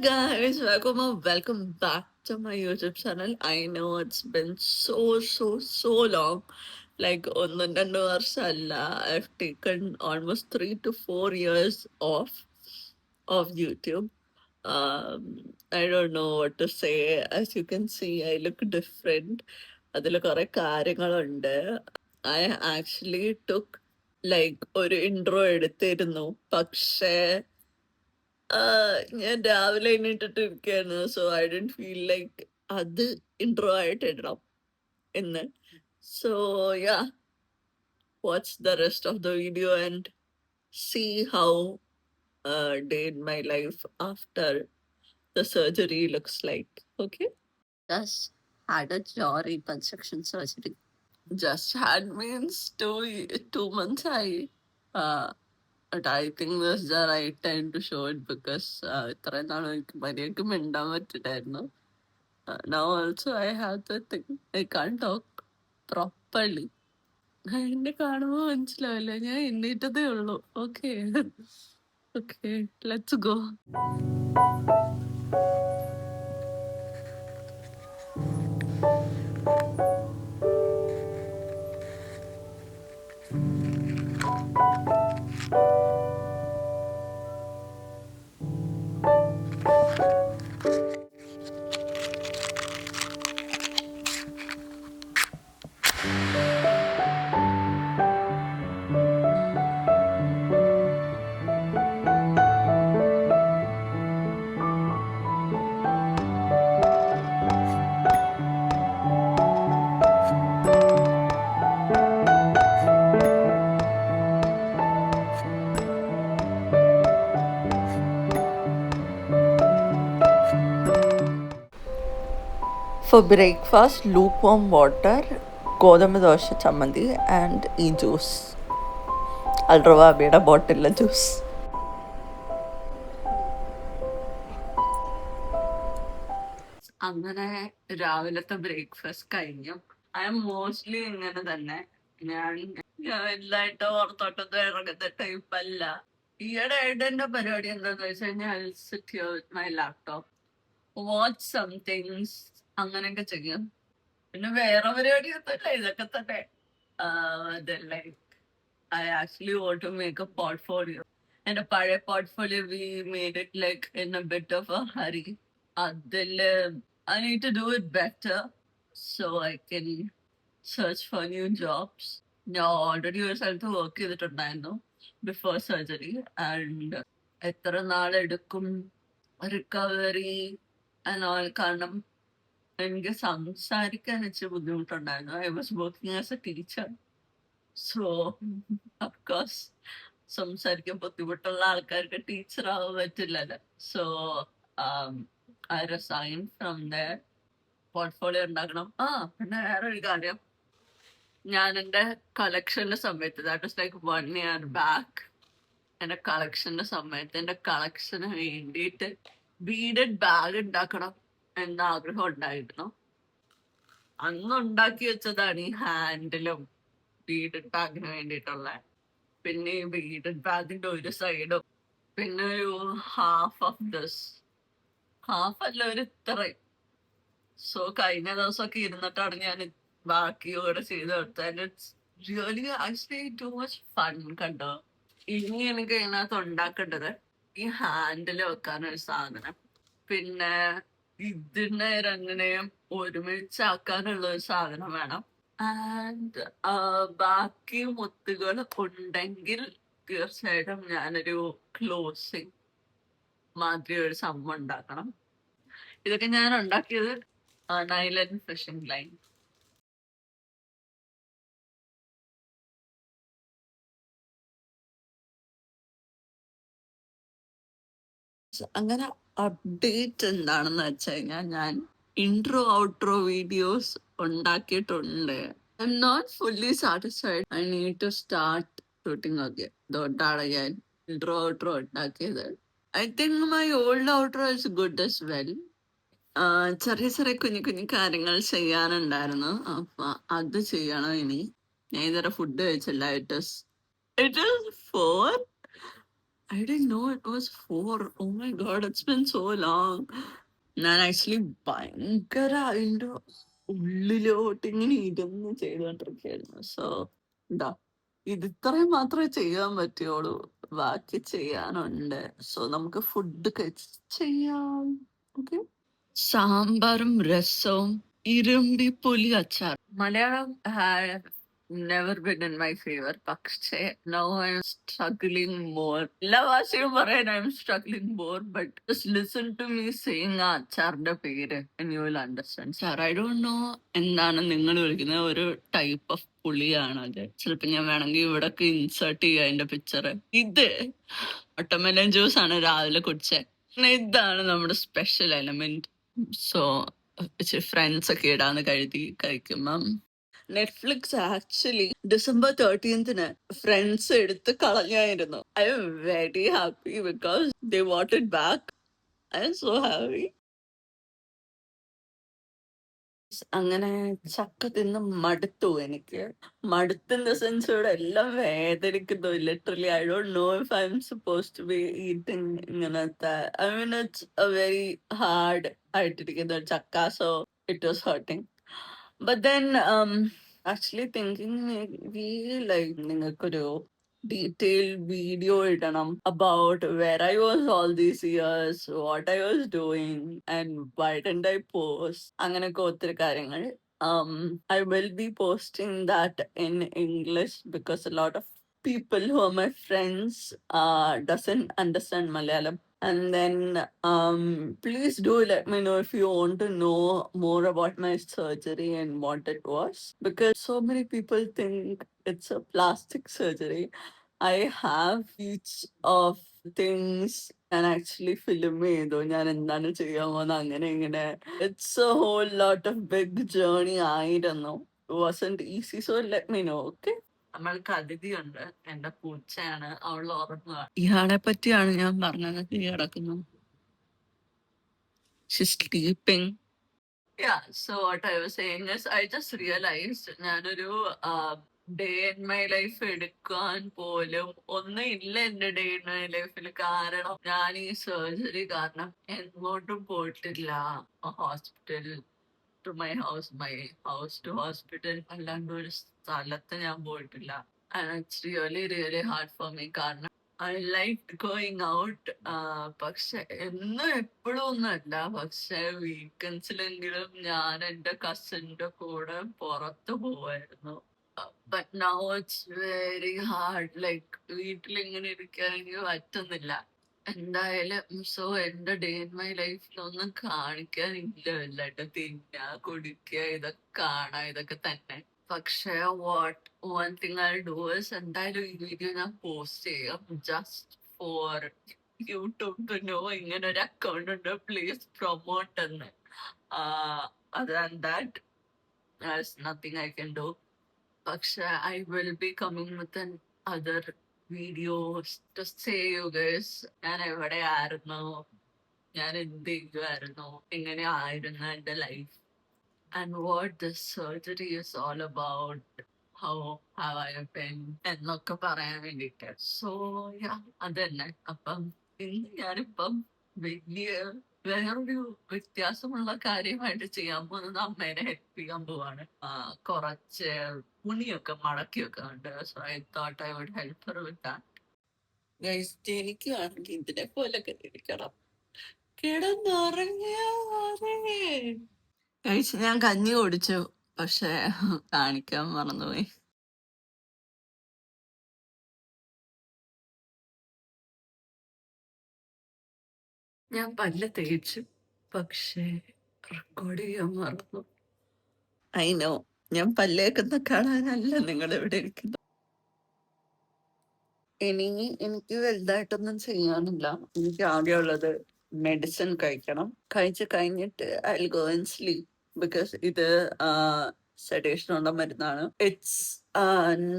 guys, welcome back to my YouTube channel. I know it's been so long. Like ഒന്നും രണ്ടു വർഷമല്ല. I've taken almost 3 to 4 years of YouTube. I don't know what to say. As you can see, I look different. അതിൽ കുറെ കാര്യങ്ങളുണ്ട്. I actually took like ഒരു intro എടുത്തിരുന്നു. പക്ഷേ ഞാൻ രാവിലെ എണീറ്റിട്ടിരിക്കുകയായിരുന്നു. So I don't feel like അത് ഇൻട്രോ ആയിട്ട് ഇടണം എന്ന്. So yeah, watch the rest of the video and see how day in my life after the surgery looks like. Okay? Just had a jaw reconstruction surgery. Just had means 2 months. Uh, but I think this is the right time to show it because ഇത്രയും നാൾ എനിക്ക് മര്യാദക്ക് മിണ്ടാൻ പറ്റില്ലായിരുന്നു. Now also I have the thing. I can't talk properly. എന്നെ കാണുമ്പോൾ മനസ്സിലാവില്ല, ഞാൻ എണ്ണീറ്റതേ ഉള്ളൂ. Okay okay, let's go. For breakfast, lukewarm water, ഗോതമ്പ് ദോശ ചമ്മന്തി ആൻഡ് ഈ ജ്യൂസ്, അൽറവാബിയുടെ ബോട്ടിലെ ജ്യൂസ്. അങ്ങനെ രാവിലത്തെ ബ്രേക്ക്ഫാസ്റ്റ് കഴിഞ്ഞു. ഐ എം മോസ്റ്റ്ലി ഇങ്ങനെ തന്നെ. ഞാൻ വലുതായിട്ട് ഓർത്തോട്ടൊന്നും ഇറങ്ങുന്ന ടൈപ്പ് അല്ല. ഈയിടെ ആയിട്ട് എന്റെ പരിപാടി എന്താന്ന് വെച്ച് കഴിഞ്ഞാൽ sit here with my laptop, watch some things, അങ്ങനെയൊക്കെ ചെയ്യും. പിന്നെ വേറെ പരിപാടിയൊന്നുമില്ല, ഇതൊക്കെ തന്നെ. Like I actually want to make a portfolio. എന്റെ പഴയ portfolio we made it like in a bit of a hurry. അതില് I need to do it better so I can search for new jobs. ഞാൻ already ഒരു സ്ഥലത്ത് work ചെയ്തിട്ടുണ്ടായിരുന്നു before surgery. And എത്ര നാളെടുക്കും recovery കാരണം എനിക്ക് സംസാരിക്കാൻ ഇച്ചിരി ബുദ്ധിമുട്ടുണ്ടായിരുന്നു. I was working as a teacher. So of course സംസാരിക്കാൻ ബുദ്ധിമുട്ടുള്ള ആൾക്കാർക്ക് ടീച്ചർ ആവാൻ പറ്റില്ലല്ലോ. So I resign from there. Portfolio ഉണ്ടാക്കണം. പിന്നെ വേറൊരു കാര്യം, ഞാൻ എൻ്റെ കളക്ഷന്റെ സമയത്ത്, that was like 1 year back, എൻ്റെ കളക്ഷന്റെ സമയത്ത് എൻ്റെ കളക്ഷന് വേണ്ടിയിട്ട് ബീഡഡ് ബാഗ് ഉണ്ടാക്കണം എന്ന ആഗ്രഹം ഉണ്ടായിരുന്നു. അന്ന് ഉണ്ടാക്കി വെച്ചതാണ് ഈ ഹാൻഡിലും ബീഡഡ് ബാഗിന് വേണ്ടിയിട്ടുള്ള. പിന്നെ ഈ ബീഡഡ് ബാഗിന്റെ ഒരു സൈഡും, പിന്നെ ഒരു ഹാഫ് ഓഫ് ദിസ്, ഹാഫ് അല്ല ഒരു ഇത്രയും. സോ കഴിഞ്ഞ ദിവസമൊക്കെ ഇരുന്നിട്ടാണ് ഞാൻ ബാക്കി കൂടെ ചെയ്ത് കൊടുത്തത്. It's really actually too much fun. കണ്ടോ, ഇനി എനിക്ക് ഇതിനകത്ത് ഉണ്ടാക്കേണ്ടത് ഈ ഹാൻഡിൽ വെക്കാനൊരു സാധനം, പിന്നെ ഇതിനെ രണ്ടിനെയും ഒരുമിച്ചാക്കാനുള്ള ഒരു സാധനം വേണം. ആൻഡ് ബാക്കി മുത്തുകൾ ഉണ്ടെങ്കിൽ തീർച്ചയായിട്ടും ഞാനൊരു ക്ലോസിങ് മാതിരി ഒരു സംഭവം ഉണ്ടാക്കണം. ഇതൊക്കെ ഞാൻ ഉണ്ടാക്കിയത് നൈലൻ ഫിഷിംഗ് ലൈൻ. അങ്ങനെ അപ്ഡേറ്റ് എന്താണെന്ന് വെച്ച് കഴിഞ്ഞാൽ, ഞാൻ ഇൻട്രോ ഔട്ട്രോ വീഡിയോസ് ഉണ്ടാക്കിയിട്ടുണ്ട്. I'm not fully satisfied. I need to start shooting ഒക്കെ. ഇതൊട്ടാണ് ഞാൻ ഇൻട്രോ ഔട്ട്രോ ഉണ്ടാക്കിയത്. I think my old outro is good as well. ചെറിയ ചെറിയ കുഞ്ഞു കുഞ്ഞു കാര്യങ്ങൾ ചെയ്യാനുണ്ടായിരുന്നു. അപ്പൊ അത് ചെയ്യണം ഇനി. ഞാൻ ഇതുവരെ ഫുഡ് കഴിച്ചില്ല. It is 4 I didn't know it was 4. Oh my god, it's been so long. ഞാൻ ആക്ച്വലി ഭയങ്കര അതിൻ്റെ ഉള്ളിലോട്ട് ഇങ്ങനെ ഇരുന്ന് ചെയ്തുകൊണ്ടിരിക്കുകയായിരുന്നു. സോ എന്താ ഇത് ഇത്രയും മാത്രമേ ചെയ്യാൻ പറ്റുള്ളൂ, ബാക്കി ചെയ്യാനുണ്ട്. സോ നമുക്ക് ഫുഡ് കഴിച്ച് ചെയ്യാം. ഓക്കെ. സാമ്പാറും രസവും ഇരുമ്പിപ്പുലി അച്ചാർ. Malayalam have never been in my favor. പക്ഷേ now I'm struggling more. എല്ലാ ഭാഷയും പറയാൻ I'm struggling more, but just listen to me saying ആ അച്ചാറിന്റെ പേര് and you will understand. Sir, I don't know എന്താണ് നിങ്ങൾ വിളിക്കുന്നത്. ഒരു ടൈപ്പ് ഓഫ് പുളിയാണത്. ചിലപ്പോ ഞാൻ വേണമെങ്കിൽ ഇവിടൊക്കെ ഇൻസേർട്ട് ചെയ്യാം അതിന്റെ പിക്ചർ. ഇത് ഒട്ടമെലൻ ജ്യൂസ് ആണ് രാവിലെ കുടിച്ചത്. ഇതാണ് നമ്മുടെ സ്പെഷ്യൽ എലമെന്റ്. സോ ഇച്ചിരി ഫ്രണ്ട്സ് ഒക്കെ ഇടാന്ന് കരുതി കഴിക്കുമ്പം Netflix actually December 13th friends എടുത്ത് കളഞ്ഞായിരുന്നു. I am very happy because they want it back. I am so happy. അങ്ങനെ ചക്ക തിന്ന് മടുത്തു എനിക്ക്. മടുത്ത സെൻസ് ഇവിടെ എല്ലാം വേദനിക്കുന്നു. Literally I don't know if I am suppose to be eating ഇങ്ങനത്തെ. I mean it's a very hard ആയിട്ടിരിക്കുന്ന ചക്ക. So it was hurting. But then, actually thinking maybe like നിങ്ങൾക്കൊരു detailed video ഇടണം about where I was all these years, what I was doing, and why didn't I post. അങ്ങനെയൊക്കെ ഒത്തിരി കാര്യങ്ങൾ. I will be posting that in English because a lot of people who are my friends doesn't understand Malayalam. And then please do let me know if you want to know more about my surgery and what it was, because so many people think it's a plastic surgery. I have each of things and actually film ചെയ്തു ഞാൻ എന്താണ് ചെയ്യാൻ പോകുന്നത് അങ്ങനെ ഇങ്ങനെ. It's a whole lot of big journey ആയിരുന്നു. It wasn't easy, so let me know, okay? നമ്മൾക്ക് അതിഥിയുണ്ട്. എന്റെ പൂച്ചയാണ്, അവൾ ഉറങ്ങുക. ഇയാളെ പറ്റിയാണ് ഞാൻ പറഞ്ഞത്. കിടക്കുന്നു. She's sleeping. Yeah, so what I was saying is I just realized ഞാനൊരു ഡേ ഇൻ മൈ ലൈഫ് എടുക്കാൻ പോലും ഒന്നും ഇല്ല എന്റെ ഡേ ഇൻ മൈ ലൈഫിൽ. കാരണം ഞാൻ ഈ സർജറി കാരണം എങ്ങോട്ടും പോയിട്ടില്ല. Hospital to my house, my house to hospital, അല്ലാണ്ട് ഒരു സ്ഥലത്ത് ഞാൻ പോയിട്ടില്ല. And it's really, really hard for me കാരണം ഐ ലൈക്ക് ഗോയിങ് ഔട്ട്. പക്ഷെ എന്നും എപ്പോഴും ഒന്നുമല്ല, പക്ഷെ വീക്കെൻഡ്സിലെങ്കിലും ഞാൻ എൻ്റെ കസിൻ്റെ കൂടെ പുറത്ത് പോവായിരുന്നു. But now it's very hard. Like വീട്ടിലിങ്ങനെ ഇരിക്കാൻ എനിക്ക് പറ്റുന്നില്ല. എന്തായാലും സോ എന്റെ ഡേ ഇൻ മൈ ലൈഫിലൊന്നും കാണിക്കാനില്ല. വല്ലാണ്ട് തിന്നാ കുടിക്കുക ഇതൊക്കെ കാണാ ഇതൊക്കെ തന്നെ. പക്ഷേ what one thing I do is എന്തായാലും ഈ വീഡിയോ ഞാൻ പോസ്റ്റ് ചെയ്യാം just for YouTube to know ഇങ്ങനെ ഒരു അക്കൗണ്ട് ഉണ്ട്, പ്ലീസ് പ്രൊമോട്ട് എന്ന്. Other than that nothing I can do. പക്ഷെ I will be coming with an other videos to say you guys ഞാൻ എവിടെയായിരുന്നു, ഞാൻ എന്ത് ചെയ്യുമായിരുന്നു, എങ്ങനെ ആയിരുന്നു എൻ്റെ life, and what this surgery is all about, how have I been എന്നൊക്കെ പറയാൻ വേണ്ടിയിട്ട്. സോ അതന്നെ. അപ്പം ഇന്ന് ഞാനിപ്പം വലിയ വേറൊരു വ്യത്യാസമുള്ള കാര്യമായിട്ട് ചെയ്യാൻ പോകുന്നത് അമ്മേനെ ഹെൽപ്പ് ചെയ്യാൻ പോവാണ്. കുറച്ച് തുണിയൊക്കെ മടക്കിയൊക്കെ ഉണ്ട്. So I thought I would help her with that. Guys, എനിക്കാണെങ്കിൽ ഇതിനെ പോലൊക്കെ ഇരിക്കണം. കിടന്നുറങ്ങിയാ കഴിച്ച് ഞാൻ കഞ്ഞി കുടിച്ചു, പക്ഷെ കാണിക്കാൻ മറന്നുപോയി. ഞാൻ പല്ല് തേച്ചു, പക്ഷേ റെക്കോർഡ് ചെയ്യാൻ മറന്നു. ഐ നോ, ഞാൻ പല്ലേക്കുന്ന കാണാനല്ല നിങ്ങൾ ഇവിടെ ഇരിക്കുന്നത്. ഇനി എനിക്ക് വലുതായിട്ടൊന്നും ചെയ്യാനില്ല. എനിക്ക് ആകെയുള്ളത് മെഡിസിൻ കഴിക്കണം. കഴിച്ച് കഴിഞ്ഞിട്ട് I will go and sleep. Because ഇത് സെഡേഷനുള്ള മരുന്നാണ്. It's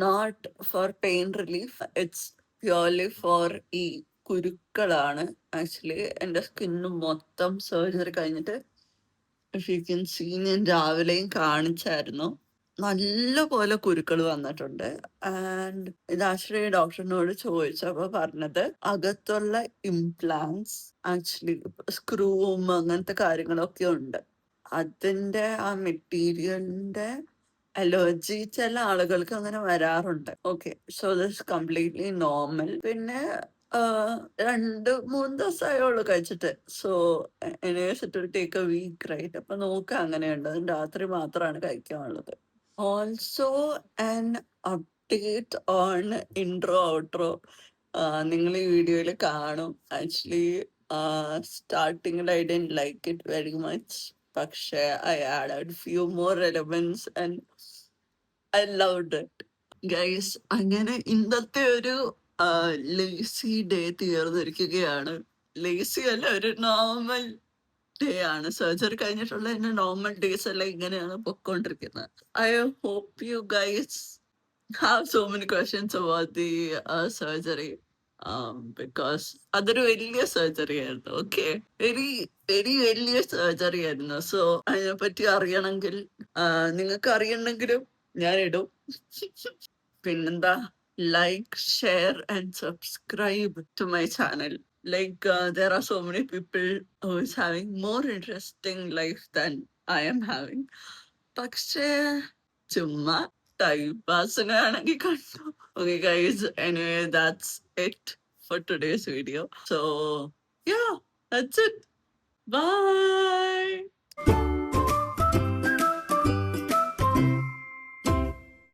not for pain relief, it's purely for ഈ കുരുക്കളാണ്. ആക്ച്വലി എൻ്റെ സ്കിന്ന് മൊത്തം സർജറി കഴിഞ്ഞിട്ട് ഇഫ് യു കെൻ സീ ഞാൻ രാവിലെയും കാണിച്ചായിരുന്നു. നല്ലപോലെ കുരുക്കൾ വന്നിട്ടുണ്ട്. ആൻഡ് ഇത് ആക്ച്വലി ഡോക്ടറിനോട് ചോദിച്ചപ്പോ പറഞ്ഞത് അകത്തുള്ള ഇംപ്ലാന്റ്സ് ആക്ച്വലി സ്ക്രൂവും അങ്ങനത്തെ കാര്യങ്ങളൊക്കെ ഉണ്ട്. അതിന്റെ ആ മെറ്റീരിയലിന്റെ അലർജി ചില ആളുകൾക്ക് അങ്ങനെ വരാറുണ്ട്. Okay, so this completely normal. പിന്നെ 2-3 ദിവസമായുള്ളൂ കഴിച്ചിട്ട്. So anyways it will take a week, right? അപ്പൊ നോക്കാം അങ്ങനെയുണ്ട്. അത് രാത്രി മാത്രമാണ് കഴിക്കാനുള്ളത്. Also an update on intro outro നിങ്ങൾ ഈ വീഡിയോയിൽ കാണും. ആക്ച്വലി സ്റ്റാർട്ടിങ്ങിൽ I didn't like it very much, പക്ഷേ I added few more elements and I loved it. Guys, അങ്ങനെ ഇന്നത്തെ ഒരു ലേസി ഡേ തീർന്നിരിക്കുകയാണ്. ലേസി അല്ല, ഒരു നോർമൽ ഡേ ആണ്. സർജറി കഴിഞ്ഞിട്ടുള്ള എന്റെ നോർമൽ ഡേയ്സ് എല്ലാം ഇങ്ങനെയാണ് പൊക്കോണ്ടിരിക്കുന്നത്. I hope you guys have so many questions about the surgery, because അതൊരു വലിയ സർജറി ആയിരുന്നു. ഓക്കെ, വെരി വെരി വലിയ സർജറി ആയിരുന്നു. സോ അതിനെപ്പറ്റി അറിയണമെങ്കിൽ നിങ്ങൾക്ക് അറിയണമെങ്കിലും ഞാൻ ഇടും. പിന്നെന്താ, like, share and subscribe to my channel. Like, there are so many people who is having more interesting life than I am having. പക്ഷേ ചുമ്മാ ടൈം പാസിനാണെങ്കിൽ കണ്ടു. Okay guys, anyway, that's it for today's video. So yeah, that's it. Bye.